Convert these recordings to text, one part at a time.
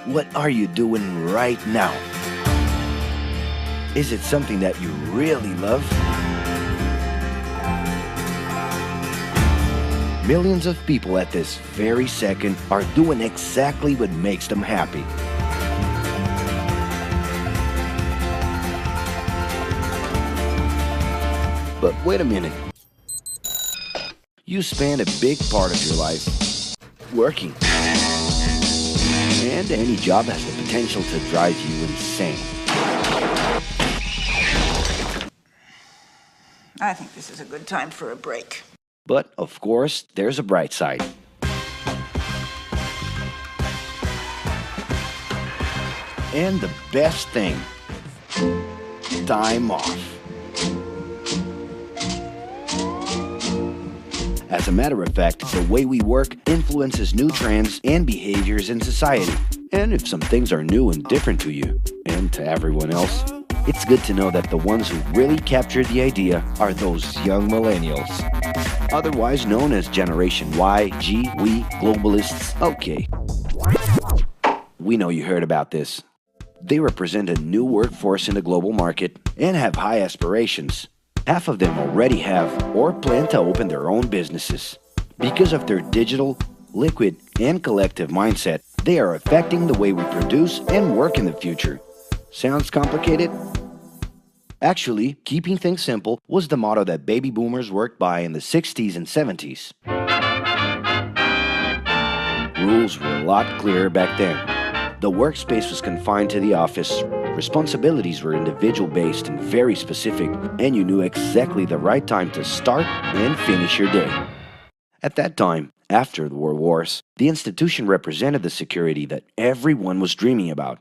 What are you doing right now? Is it something that you really love? Millions of people at this very second are doing exactly what makes them happy. But wait a minute. You spend a big part of your life working. And any job has the potential to drive you insane. I think this is a good time for a break. But, of course, there's a bright side. And the best thing, time off. As a matter of fact, the way we work influences new trends and behaviors in society. And if some things are new and different to you, and to everyone else, it's good to know that the ones who really captured the idea are those young millennials. Otherwise known as Generation Y, G, we, globalists, okay. We know you heard about this. They represent a new workforce in the global market and have high aspirations. Half of them already have or plan to open their own businesses. Because of their digital, liquid, and collective mindset, they are affecting the way we produce and work in the future. Sounds complicated? Actually, keeping things simple was the motto that baby boomers worked by in the 60s and 70s. Rules were a lot clearer back then. The workspace was confined to the office, responsibilities were individual-based and very specific, and you knew exactly the right time to start and finish your day. At that time, after the World Wars, the institution represented the security that everyone was dreaming about.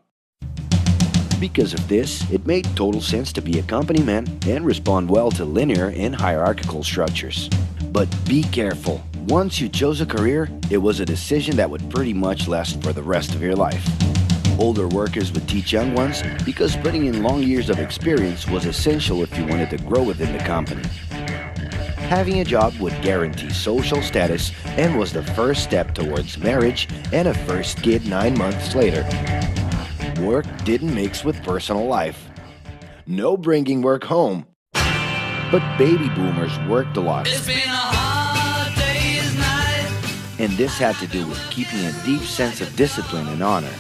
Because of this, it made total sense to be a company man and respond well to linear and hierarchical structures. But be careful. Once you chose a career, it was a decision that would pretty much last for the rest of your life. Older workers would teach young ones because putting in long years of experience was essential if you wanted to grow within the company. Having a job would guarantee social status and was the first step towards marriage and a first kid 9 months later. Work didn't mix with personal life. No bringing work home. But baby boomers worked a lot. It's been a hard day's night. And this had to do with keeping a deep sense of discipline and honor.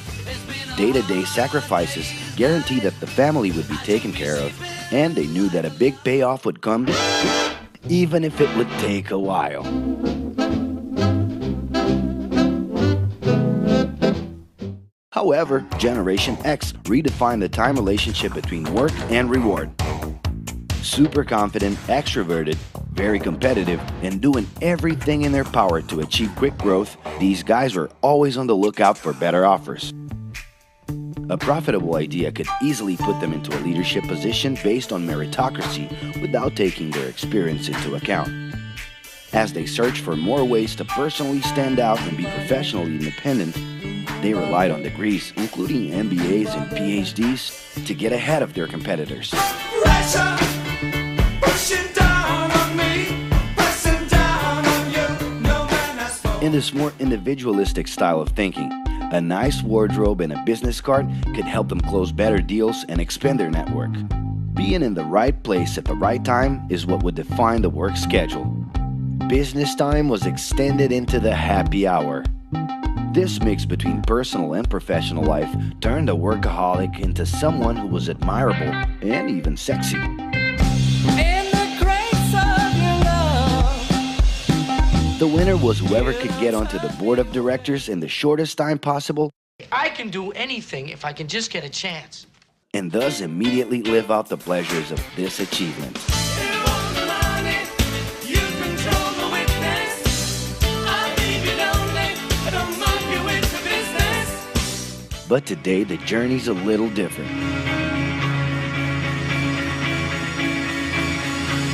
Day-to-day sacrifices guaranteed that the family would be taken care of, and they knew that a big payoff would come, even if it would take a while. However, Generation X redefined the time relationship between work and reward. Super confident, extroverted, very competitive, and doing everything in their power to achieve quick growth, these guys were always on the lookout for better offers. A profitable idea could easily put them into a leadership position based on meritocracy without taking their experience into account. As they searched for more ways to personally stand out and be professionally independent, they relied on degrees, including MBAs and PhDs, to get ahead of their competitors. In this more individualistic style of thinking, a nice wardrobe and a business card could help them close better deals and expand their network. Being in the right place at the right time is what would define the work schedule. Business time was extended into the happy hour. This mix between personal and professional life turned a workaholic into someone who was admirable and even sexy. The winner was whoever could get onto the board of directors in the shortest time possible. I can do anything if I can just get a chance. And thus immediately live out the pleasures of this achievement. But today the journey's a little different.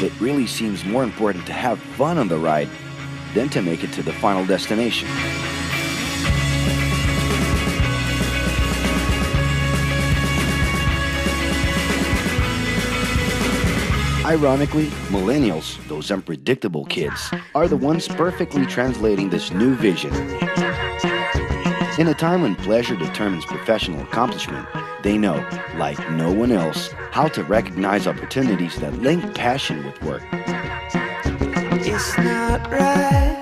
It really seems more important to have fun on the ride than to make it to the final destination. Ironically, millennials, those unpredictable kids, are the ones perfectly translating this new vision. In a time when pleasure determines professional accomplishment, they know, like no one else, how to recognize opportunities that link passion with work. It's not right,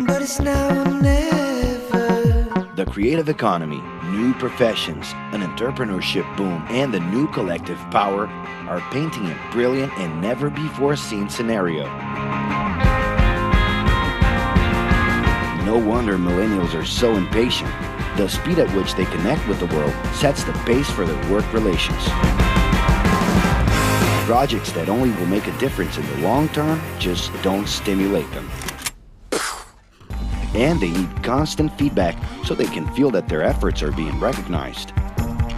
but it's now or never. The creative economy, new professions, an entrepreneurship boom, and the new collective power are painting a brilliant and never-before-seen scenario. No wonder millennials are so impatient. The speed at which they connect with the world sets the pace for their work relations. Projects that only will make a difference in the long term just don't stimulate them. And they need constant feedback so they can feel that their efforts are being recognized.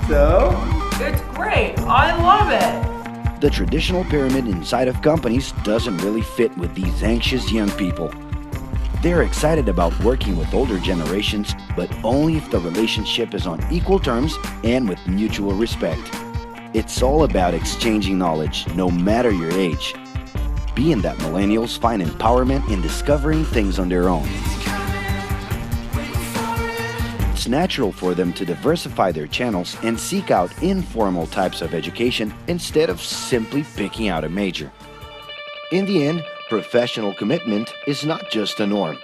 So? It's great. I love it. The traditional pyramid inside of companies doesn't really fit with these anxious young people. They're excited about working with older generations, but only if the relationship is on equal terms and with mutual respect. It's all about exchanging knowledge, no matter your age. Being that millennials find empowerment in discovering things on their own. It's natural for them to diversify their channels and seek out informal types of education instead of simply picking out a major. In the end, professional commitment is not just a norm.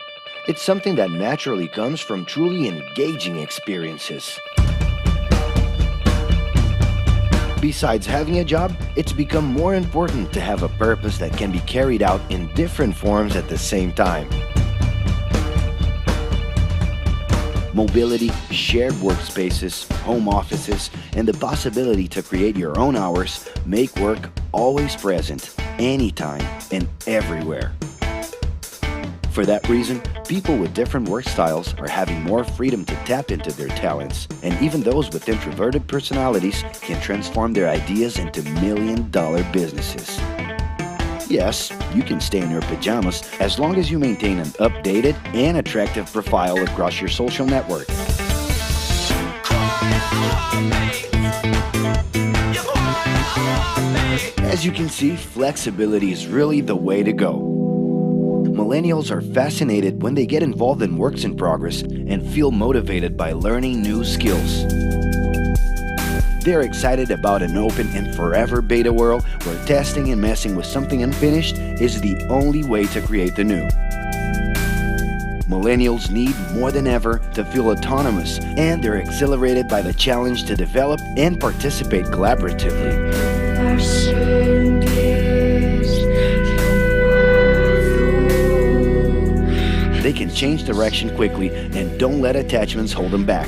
It's something that naturally comes from truly engaging experiences. Besides having a job, it's become more important to have a purpose that can be carried out in different forms at the same time. Mobility, shared workspaces, home offices, and the possibility to create your own hours make work always present, anytime and everywhere. For that reason, people with different work styles are having more freedom to tap into their talents, and even those with introverted personalities can transform their ideas into million-dollar businesses. Yes, you can stay in your pajamas as long as you maintain an updated and attractive profile across your social network. As you can see, flexibility is really the way to go. Millennials are fascinated when they get involved in works in progress and feel motivated by learning new skills. They're excited about an open and forever beta world where testing and messing with something unfinished is the only way to create the new. Millennials need more than ever to feel autonomous, and they're exhilarated by the challenge to develop and participate collaboratively. They can change direction quickly and don't let attachments hold them back.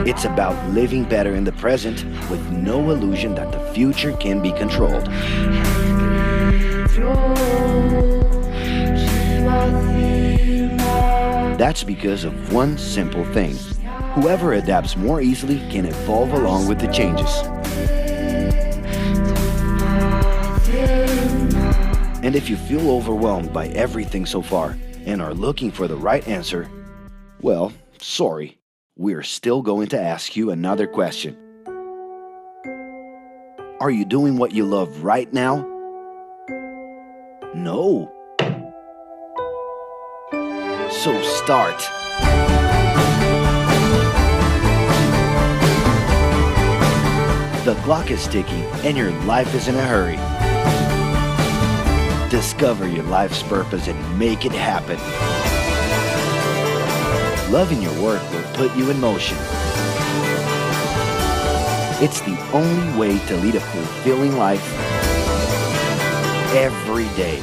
It's about living better in the present with no illusion that the future can be controlled. That's because of one simple thing. Whoever adapts more easily can evolve along with the changes. And if you feel overwhelmed by everything so far and are looking for the right answer, well, sorry. We're still going to ask you another question. Are you doing what you love right now? No. So start. The clock is ticking and your life is in a hurry. Discover your life's purpose and make it happen. Loving your work will put you in motion. It's the only way to lead a fulfilling life every day.